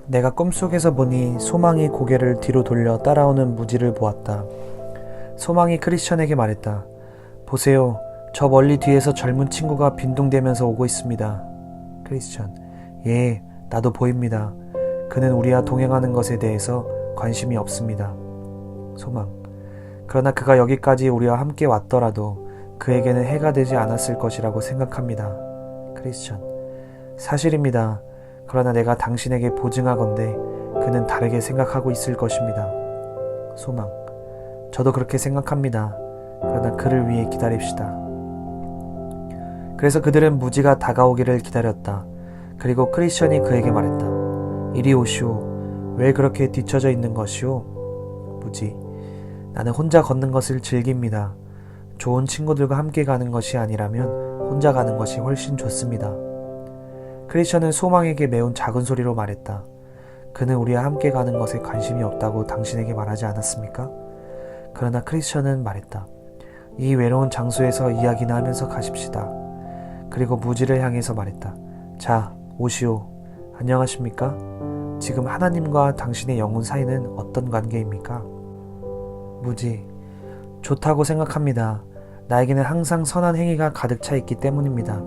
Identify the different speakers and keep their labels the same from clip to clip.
Speaker 1: 내가 꿈속에서 보니 소망이 고개를 뒤로 돌려 따라오는 무지를 보았다. 소망이 크리스천에게 말했다. 보세요. 저 멀리 뒤에서 젊은 친구가 빈둥대면서 오고 있습니다. 크리스천. 예, 나도 보입니다. 그는 우리와 동행하는 것에 대해서 관심이 없습니다. 소망. 그러나 그가 여기까지 우리와 함께 왔더라도 그에게는 해가 되지 않았을 것이라고 생각합니다. 크리스천. 사실입니다. 그러나 내가 당신에게 보증하건대 그는 다르게 생각하고 있을 것입니다. 소망. 저도 그렇게 생각합니다. 그러나 그를 위해 기다립시다. 그래서 그들은 무지가 다가오기를 기다렸다. 그리고 크리스천이 그에게 말했다. 이리 오시오. 왜 그렇게 뒤처져 있는 것이오? 무지. 나는 혼자 걷는 것을 즐깁니다. 좋은 친구들과 함께 가는 것이 아니라면 혼자 가는 것이 훨씬 좋습니다. 크리스천은 소망에게 매우 작은 소리로 말했다. 그는 우리와 함께 가는 것에 관심이 없다고 당신에게 말하지 않았습니까? 그러나 크리스천은 말했다. 이 외로운 장소에서 이야기나 하면서 가십시다. 그리고 무지를 향해서 말했다. 자, 오시오. 안녕하십니까? 지금 하나님과 당신의 영혼 사이는 어떤 관계입니까? 무지. 좋다고 생각합니다. 나에게는 항상 선한 행위가 가득 차 있기 때문입니다.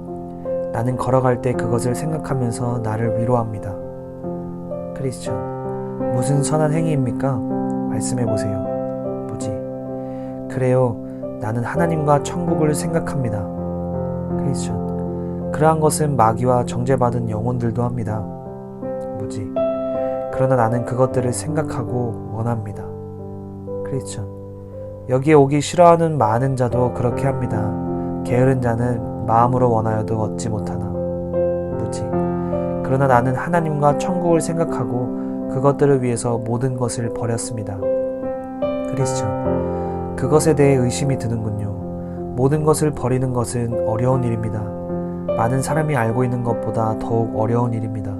Speaker 1: 나는 걸어갈 때 그것을 생각하면서 나를 위로합니다. 크리스천. 무슨 선한 행위입니까? 말씀해보세요. 무지. 그래요. 나는 하나님과 천국을 생각합니다. 크리스천. 그러한 것은 마귀와 정죄받은 영혼들도 합니다. 무지. 그러나 나는 그것들을 생각하고 원합니다. 크리스천. 여기에 오기 싫어하는 많은 자도 그렇게 합니다. 게으른 자는 마음으로 원하여도 얻지 못하나. 무지. 그러나 나는 하나님과 천국을 생각하고 그것들을 위해서 모든 것을 버렸습니다. 크리스천. 그것에 대해 의심이 드는군요. 모든 것을 버리는 것은 어려운 일입니다. 많은 사람이 알고 있는 것보다 더욱 어려운 일입니다.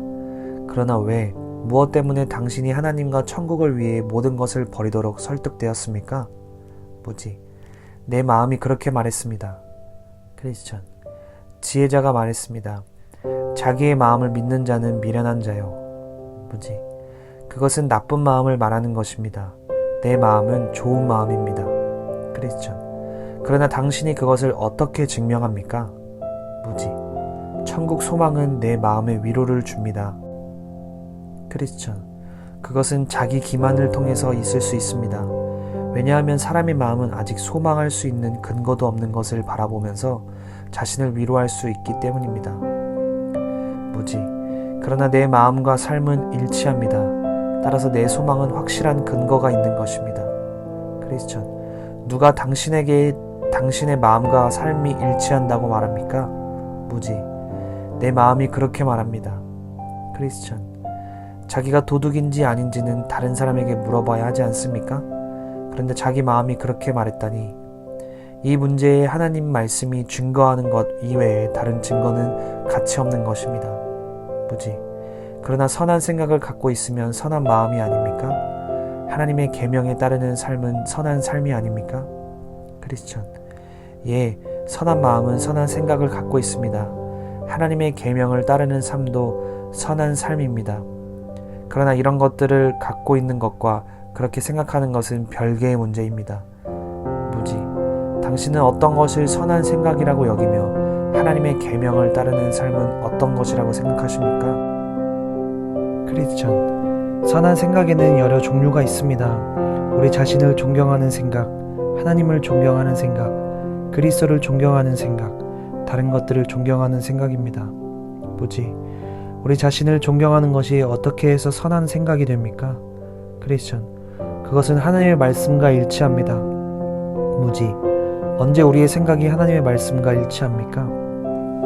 Speaker 1: 그러나 왜, 무엇 때문에 당신이 하나님과 천국을 위해 모든 것을 버리도록 설득되었습니까? 무지. 내 마음이 그렇게 말했습니다. 크리스천. 지혜자가 말했습니다. 자기의 마음을 믿는 자는 미련한 자요. 무지. 그것은 나쁜 마음을 말하는 것입니다. 내 마음은 좋은 마음입니다. 크리스천. 그러나 당신이 그것을 어떻게 증명합니까? 무지. 천국 소망은 내 마음에 위로를 줍니다. 크리스천. 그것은 자기 기만을 통해서 있을 수 있습니다. 왜냐하면 사람의 마음은 아직 소망할 수 있는 근거도 없는 것을 바라보면서 자신을 위로할 수 있기 때문입니다. 무지. 그러나 내 마음과 삶은 일치합니다. 따라서 내 소망은 확실한 근거가 있는 것입니다. 크리스천. 누가 당신에게 당신의 마음과 삶이 일치한다고 말합니까? 무지. 내 마음이 그렇게 말합니다. 크리스천. 자기가 도둑인지 아닌지는 다른 사람에게 물어봐야 하지 않습니까? 그런데 자기 마음이 그렇게 말했다니, 이 문제에 하나님 말씀이 증거하는 것 이외에 다른 증거는 가치 없는 것입니다. 무지. 그러나 선한 생각을 갖고 있으면 선한 마음이 아닙니까? 하나님의 계명에 따르는 삶은 선한 삶이 아닙니까? 크리스천. 예, 선한 마음은 선한 생각을 갖고 있습니다. 하나님의 계명을 따르는 삶도 선한 삶입니다. 그러나 이런 것들을 갖고 있는 것과 그렇게 생각하는 것은 별개의 문제입니다. 무지. 당신은 어떤 것을 선한 생각이라고 여기며 하나님의 계명을 따르는 삶은 어떤 것이라고 생각하십니까? 크리스천. 선한 생각에는 여러 종류가 있습니다. 우리 자신을 존경하는 생각, 하나님을 존경하는 생각, 그리스도를 존경하는 생각, 다른 것들을 존경하는 생각입니다. 무지. 우리 자신을 존경하는 것이 어떻게 해서 선한 생각이 됩니까? 크리스천. 그것은 하나님의 말씀과 일치합니다. 무지. 언제 우리의 생각이 하나님의 말씀과 일치합니까?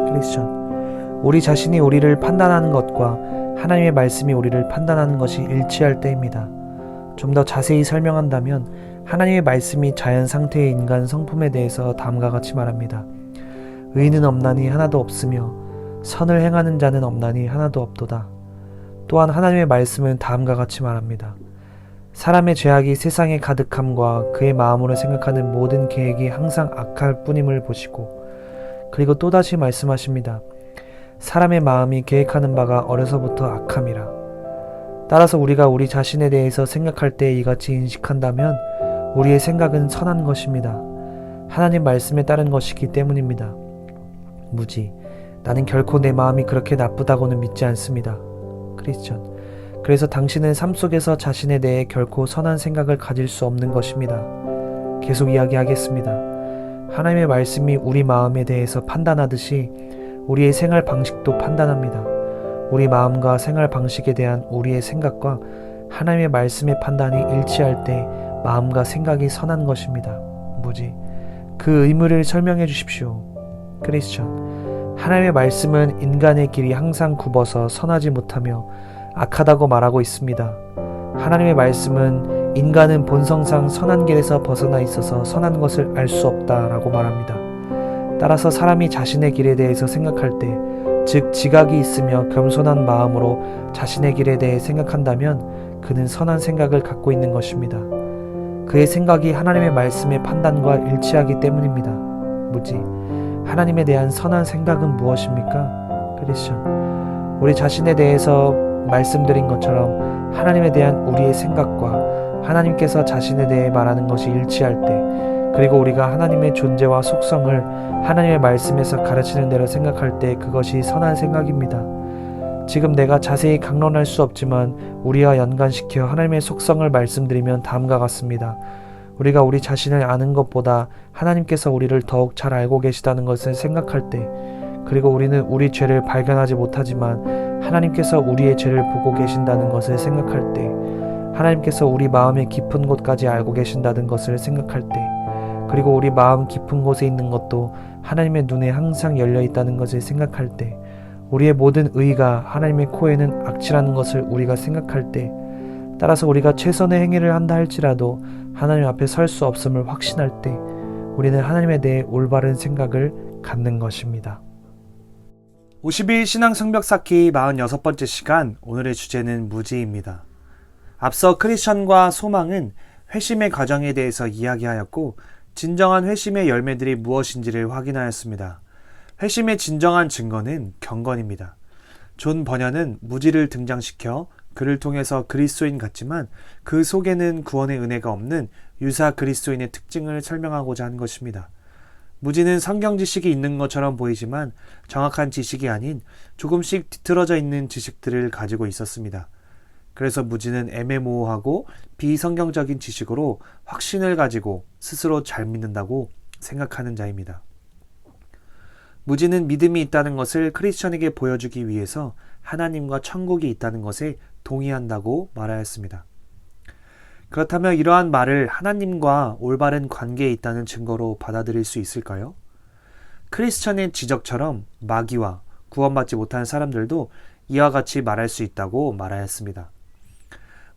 Speaker 1: 크리스천. 우리 자신이 우리를 판단하는 것과 하나님의 말씀이 우리를 판단하는 것이 일치할 때입니다. 좀 더 자세히 설명한다면 하나님의 말씀이 자연 상태의 인간 성품에 대해서 다음과 같이 말합니다. 의인은 없나니 하나도 없으며 선을 행하는 자는 없나니 하나도 없도다. 또한 하나님의 말씀은 다음과 같이 말합니다. 사람의 죄악이 세상에 가득함과 그의 마음으로 생각하는 모든 계획이 항상 악할 뿐임을 보시고, 그리고 또다시 말씀하십니다. 사람의 마음이 계획하는 바가 어려서부터 악함이라. 따라서 우리가 우리 자신에 대해서 생각할 때 이같이 인식한다면 우리의 생각은 선한 것입니다. 하나님 말씀에 따른 것이기 때문입니다. 무지, 나는 결코 내 마음이 그렇게 나쁘다고는 믿지 않습니다. 크리스천, 그래서 당신은 삶 속에서 자신에 대해 결코 선한 생각을 가질 수 없는 것입니다. 계속 이야기하겠습니다. 하나님의 말씀이 우리 마음에 대해서 판단하듯이 우리의 생활 방식도 판단합니다. 우리 마음과 생활 방식에 대한 우리의 생각과 하나님의 말씀의 판단이 일치할 때 마음과 생각이 선한 것입니다. 무지, 그 의무를 설명해 주십시오. 크리스천, 하나님의 말씀은 인간의 길이 항상 굽어서 선하지 못하며 악하다고 말하고 있습니다. 하나님의 말씀은 인간은 본성상 선한 길에서 벗어나 있어서 선한 것을 알 수 없다라고 말합니다. 따라서 사람이 자신의 길에 대해서 생각할 때, 즉 지각이 있으며 겸손한 마음으로 자신의 길에 대해 생각한다면 그는 선한 생각을 갖고 있는 것입니다. 그의 생각이 하나님의 말씀의 판단과 일치하기 때문입니다. 무지, 하나님에 대한 선한 생각은 무엇입니까? 크리스천, 우리 자신에 대해서 말씀드린 것처럼 하나님에 대한 우리의 생각과 하나님께서 자신에 대해 말하는 것이 일치할 때, 그리고 우리가 하나님의 존재와 속성을 하나님의 말씀에서 가르치는 대로 생각할 때 그것이 선한 생각입니다. 지금 내가 자세히 강론할 수 없지만 우리와 연관시켜 하나님의 속성을 말씀드리면 다음과 같습니다. 우리가 우리 자신을 아는 것보다 하나님께서 우리를 더욱 잘 알고 계시다는 것을 생각할 때, 그리고 우리는 우리 죄를 발견하지 못하지만 하나님께서 우리의 죄를 보고 계신다는 것을 생각할 때, 하나님께서 우리 마음의 깊은 곳까지 알고 계신다는 것을 생각할 때, 그리고 우리 마음 깊은 곳에 있는 것도 하나님의 눈에 항상 열려 있다는 것을 생각할 때, 우리의 모든 의가 하나님의 코에는 악취라는 것을 우리가 생각할 때, 따라서 우리가 최선의 행위를 한다 할지라도 하나님 앞에 설 수 없음을 확신할 때 우리는 하나님에 대해 올바른 생각을 갖는 것입니다. 50일 신앙 성벽 쌓기 46번째 시간, 오늘의 주제는 무지입니다. 앞서 크리스천과 소망은 회심의 과정에 대해서 이야기하였고, 진정한 회심의 열매들이 무엇인지를 확인하였습니다. 회심의 진정한 증거는 경건입니다. 존 버녀는 무지를 등장시켜 그를 통해서 그리스도인 같지만 그 속에는 구원의 은혜가 없는 유사 그리스도인의 특징을 설명하고자 한 것입니다. 무지는 성경 지식이 있는 것처럼 보이지만 정확한 지식이 아닌 조금씩 뒤틀어져 있는 지식들을 가지고 있었습니다. 그래서 무지는 애매모호하고 비성경적인 지식으로 확신을 가지고 스스로 잘 믿는다고 생각하는 자입니다. 무지는 믿음이 있다는 것을 크리스천에게 보여주기 위해서 하나님과 천국이 있다는 것에 동의한다고 말하였습니다. 그렇다면 이러한 말을 하나님과 올바른 관계에 있다는 증거로 받아들일 수 있을까요? 크리스천의 지적처럼 마귀와 구원받지 못한 사람들도 이와 같이 말할 수 있다고 말하였습니다.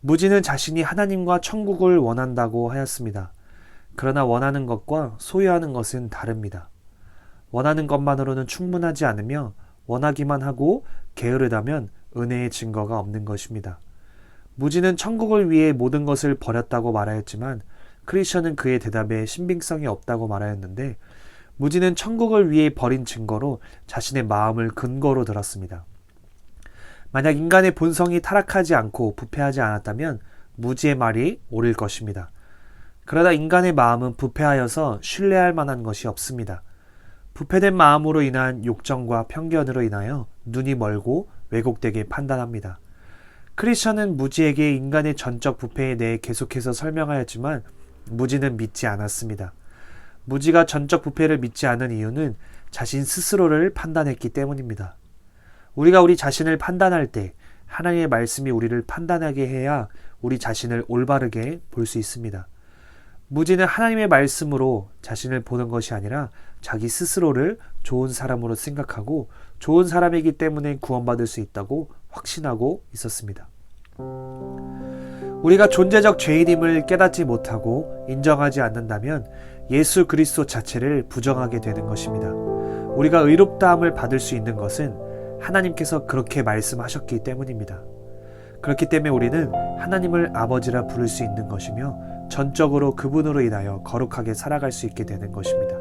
Speaker 1: 무지는 자신이 하나님과 천국을 원한다고 하였습니다. 그러나 원하는 것과 소유하는 것은 다릅니다. 원하는 것만으로는 충분하지 않으며 원하기만 하고 게으르다면 은혜의 증거가 없는 것입니다. 무지는 천국을 위해 모든 것을 버렸다고 말하였지만 크리스천은 그의 대답에 신빙성이 없다고 말하였는데, 무지는 천국을 위해 버린 증거로 자신의 마음을 근거로 들었습니다. 만약 인간의 본성이 타락하지 않고 부패하지 않았다면 무지의 말이 옳을 것입니다. 그러나 인간의 마음은 부패하여서 신뢰할 만한 것이 없습니다. 부패된 마음으로 인한 욕정과 편견으로 인하여 눈이 멀고 왜곡되게 판단합니다. 크리스천은 무지에게 인간의 전적 부패에 대해 계속해서 설명하였지만 무지는 믿지 않았습니다. 무지가 전적 부패를 믿지 않은 이유는 자신 스스로를 판단했기 때문입니다. 우리가 우리 자신을 판단할 때 하나님의 말씀이 우리를 판단하게 해야 우리 자신을 올바르게 볼 수 있습니다. 무지는 하나님의 말씀으로 자신을 보는 것이 아니라 자기 스스로를 좋은 사람으로 생각하고 좋은 사람이기 때문에 구원받을 수 있다고 확신하고 있었습니다. 우리가 존재적 죄인임을 깨닫지 못하고 인정하지 않는다면 예수 그리스도 자체를 부정하게 되는 것입니다. 우리가 의롭다함을 받을 수 있는 것은 하나님께서 그렇게 말씀하셨기 때문입니다. 그렇기 때문에 우리는 하나님을 아버지라 부를 수 있는 것이며 전적으로 그분으로 인하여 거룩하게 살아갈 수 있게 되는 것입니다.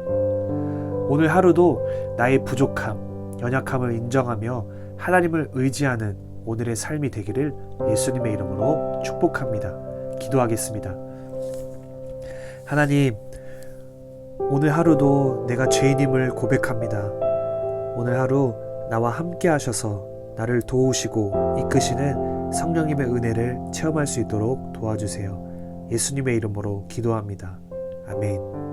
Speaker 1: 오늘 하루도 나의 부족함, 연약함을 인정하며 하나님을 의지하는 오늘의 삶이 되기를 예수님의 이름으로 축복합니다. 기도하겠습니다. 하나님, 오늘 하루도 내가 죄인임을 고백합니다. 오늘 하루 나와 함께 하셔서 나를 도우시고 이끄시는 성령님의 은혜를 체험할 수 있도록 도와주세요. 예수님의 이름으로 기도합니다. 아멘.